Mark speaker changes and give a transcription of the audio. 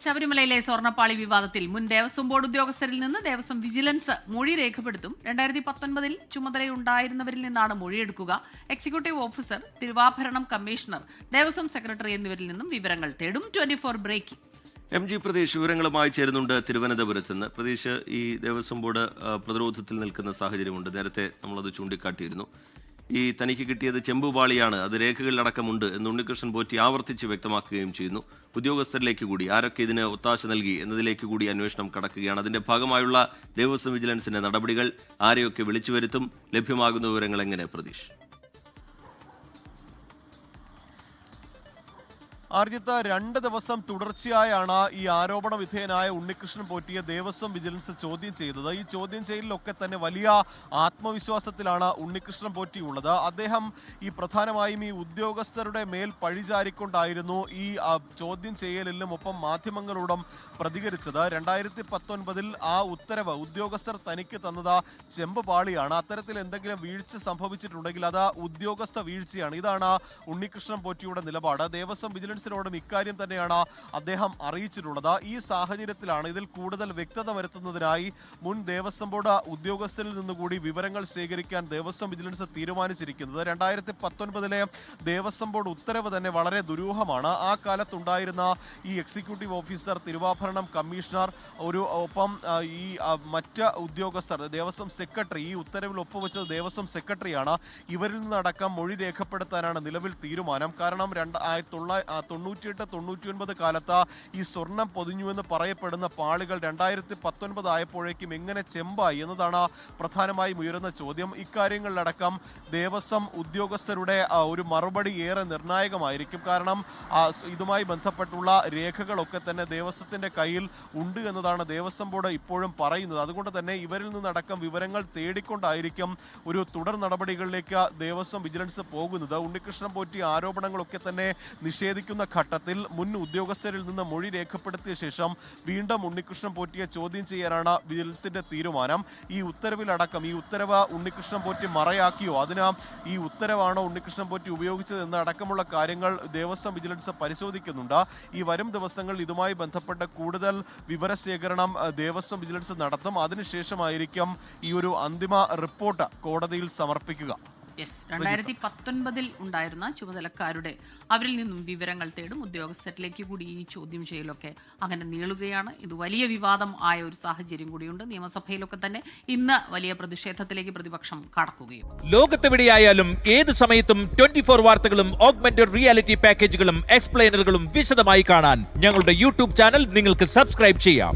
Speaker 1: ശബരിമലയിലെ സ്വർണ്ണപ്പാളി വിവാദത്തിൽ മുൻ ദേവസ്വം ബോർഡ് ഉദ്യോഗസ്ഥരിൽ നിന്ന് ദേവസ്വം വിജിലൻസ് മൊഴി രേഖപ്പെടുത്തും. 2019 ചുമതലയുണ്ടായിരുന്നവരിൽ നിന്നാണ് മൊഴിയെടുക്കുക. എക്സിക്യൂട്ടീവ് ഓഫീസർ, തിരുവാഭരണം കമ്മീഷണർ, ദേവസ്വം സെക്രട്ടറി എന്നിവരിൽ നിന്നും വിവരങ്ങൾ തേടും. 24 ബ്രേക്കിംഗ്.
Speaker 2: MG പ്രതീഷ് വിവരങ്ങളുമായി ചേരുന്നുണ്ട് തിരുവനന്തപുരത്ത് നിന്ന്. പ്രതീഷ്, ഈ ദേവസ്വം ബോർഡ് പ്രതിരോധത്തിൽ നിൽക്കുന്ന സാഹചര്യമുണ്ട്. നേരത്തെ നമ്മളത് ചൂണ്ടിക്കാട്ടിയിരുന്നു. ഈ തനിക്ക് കിട്ടിയത് ചെമ്പുപാളിയാണ്, അത് രേഖകളിലടക്കമുണ്ട് എന്ന് ഉണ്ണികൃഷ്ണൻ പോറ്റി ആവർത്തിച്ച് വ്യക്തമാക്കുകയും ചെയ്യുന്നു. ഉദ്യോഗസ്ഥരിലേക്ക് കൂടി ആരൊക്കെ ഇതിന് ഒത്താശ നൽകി എന്നതിലേക്ക് കൂടി അന്വേഷണം കടക്കുകയാണ്. അതിന്റെ ഭാഗമായുള്ള ദേവസ്വം വിജിലൻസിന്റെ നടപടികൾ ആരെയൊക്കെ വിളിച്ചു വരുത്തും? ലഭ്യമാകുന്ന വിവരങ്ങൾ എങ്ങനെ പ്രതീഷ്?
Speaker 3: ആർജിത്ത് 2 ദിവസം തുടർച്ചയായാണ് ഈ ആരോപണ വിധേയനായ ഉണ്ണികൃഷ്ണൻ പോറ്റിയെ ദേവസ്വം വിജിലൻസ് ചോദ്യം ചെയ്തത്. ഈ ചോദ്യം ചെയ്യലിലൊക്കെ തന്നെ വലിയ ആത്മവിശ്വാസത്തിലാണ് ഉണ്ണികൃഷ്ണൻ പോറ്റി ഉള്ളത്. അദ്ദേഹം ഈ പ്രധാനമായും ഈ ഉദ്യോഗസ്ഥരുടെ മേൽ പഴിചാരിക്കൊണ്ടായിരുന്നു ഈ ചോദ്യം ചെയ്യലിലും ഒപ്പം മാധ്യമങ്ങളോടും പ്രതികരിച്ചത്. 2019 ആ ഉത്തരവ് ഉദ്യോഗസ്ഥർ തനിക്ക് തന്നത് ചെമ്പ് പാളിയാണ്, അത്തരത്തിൽ എന്തെങ്കിലും വീഴ്ച സംഭവിച്ചിട്ടുണ്ടെങ്കിൽ അത് ഉദ്യോഗസ്ഥ വീഴ്ചയാണ്. ഇതാണ് ഉണ്ണികൃഷ്ണൻ പോറ്റിയുടെ നിലപാട്. ദേവസ്വം വിജിലൻസിനോടും ഇക്കാര്യം തന്നെയാണ് അദ്ദേഹം അറിയിച്ചിട്ടുള്ളത്. ഈ സാഹചര്യത്തിലാണ് ഇതിൽ കൂടുതൽ വ്യക്തത വരുത്തുന്നതിനായി മുൻ ദേവസ്വം ബോർഡ് ഉദ്യോഗസ്ഥരിൽ നിന്നുകൂടി വിവരങ്ങൾ ശേഖരിക്കാൻ ദേവസ്വം വിജിലൻസ് തീരുമാനിച്ചിരിക്കുന്നത്. 2019 ദേവസ്വം ബോർഡ് ഉത്തരവ് തന്നെ വളരെ ദുരൂഹമാണ്. ആ കാലത്തുണ്ടായിരുന്ന ഈ എക്സിക്യൂട്ടീവ് ഓഫീസർ, തിരുവാഭരണം കമ്മീഷണർ, ഒപ്പം ഈ മറ്റ് ഉദ്യോഗസ്ഥർ, ദേവസ്വം സെക്രട്ടറി, ഈ ഉത്തരവിൽ ഒപ്പുവെച്ചത് ദേവസ്വം സെക്രട്ടറിയാണ്. ഇവരിൽ നിന്നടക്കം മൊഴി രേഖപ്പെടുത്താനാണ് നിലവിൽ തീരുമാനം. കാരണം 1998-99 കാലത്ത് ഈ സ്വർണം പൊതിഞ്ഞുവെന്ന് പറയപ്പെടുന്ന പാളികൾ 2019 ആയപ്പോഴേക്കും എങ്ങനെ ചെമ്പായി എന്നതാണ് പ്രധാനമായും ഉയരുന്ന ചോദ്യം. ഇക്കാര്യങ്ങളിലടക്കം ദേവസ്വം ഉദ്യോഗസ്ഥരുടെ ഒരു മറുപടി ഏറെ നിർണായകമായിരിക്കും. കാരണം ഇതുമായി ബന്ധപ്പെട്ടുള്ള രേഖകളൊക്കെ തന്നെ ദേവസ്വത്തിന്റെ കയ്യിൽ ഉണ്ട് എന്നതാണ് ദേവസ്വം ബോർഡ് ഇപ്പോഴും പറയുന്നത്. അതുകൊണ്ട് തന്നെ ഇവരിൽ നിന്നടക്കം വിവരങ്ങൾ തേടിക്കൊണ്ടായിരിക്കും ഒരു തുടർ നടപടികളിലേക്ക് ദേവസ്വം വിജിലൻസ് പോകുന്നത്. ഉണ്ണികൃഷ്ണൻ പോറ്റി ആരോപണങ്ങളൊക്കെ തന്നെ നിഷേധിക്കുന്ന ഘട്ടത്തിൽ മുൻ ഉദ്യോഗസ്ഥരിൽ നിന്ന് മൊഴി രേഖപ്പെടുത്തിയ ശേഷം വീണ്ടും ഉണ്ണികൃഷ്ണൻ പോറ്റിയെ ചോദ്യം ചെയ്യാനാണ് വിജിലൻസിന്റെ തീരുമാനം. ഈ ഉത്തരവിലടക്കം ഈ ഉത്തരവ് ഉണ്ണികൃഷ്ണൻ പോറ്റി മറയാക്കിയോ, അതിന് ഈ ഉത്തരവാണോ ഉണ്ണികൃഷ്ണൻ പോറ്റി ഉപയോഗിച്ചത് എന്ന അടക്കമുള്ള കാര്യങ്ങൾ ദേവസ്വം വിജിലൻസ് പരിശോധിക്കുന്നുണ്ട്. ഈ വരും ദിവസങ്ങളിൽ ഇതുമായി ബന്ധപ്പെട്ട കൂടുതൽ വിവരശേഖരണം ദേവസ്വം വിജിലൻസ് നടത്തും. അതിനുശേഷമായിരിക്കും ഈ ഒരു അന്തിമ റിപ്പോർട്ട് കോടതിയിൽ സമർപ്പിക്കുക.
Speaker 1: 2019 ഉണ്ടായിരുന്ന ചുമതലക്കാരുടെ അവരിൽ നിന്നും വിവരങ്ങൾ തേടും. ഉദ്യോഗസ്ഥരിലേക്ക് കൂടി ഈ ചോദ്യം ചെയ്യലൊക്കെ അങ്ങനെ നീളുകയാണ്. ഇത് വലിയ വിവാദം ആയ ഒരു സാഹചര്യം കൂടിയുണ്ട്. നിയമസഭയിലൊക്കെ തന്നെ ഇന്ന് വലിയ പ്രതിഷേധത്തിലേക്ക് പ്രതിപക്ഷം കടക്കുകയും.
Speaker 4: ലോകത്തെവിടെയായാലും ഏത് സമയത്തും 24 വാർത്തകളും ഓഗ്മെന്റഡ് റിയാലിറ്റി പാക്കേജുകളും എക്സ്പ്ലെയിനറുകളും വിശദമായി കാണാൻ ഞങ്ങളുടെ YouTube ചാനൽ നിങ്ങൾക്ക് സബ്സ്ക്രൈബ് ചെയ്യാം.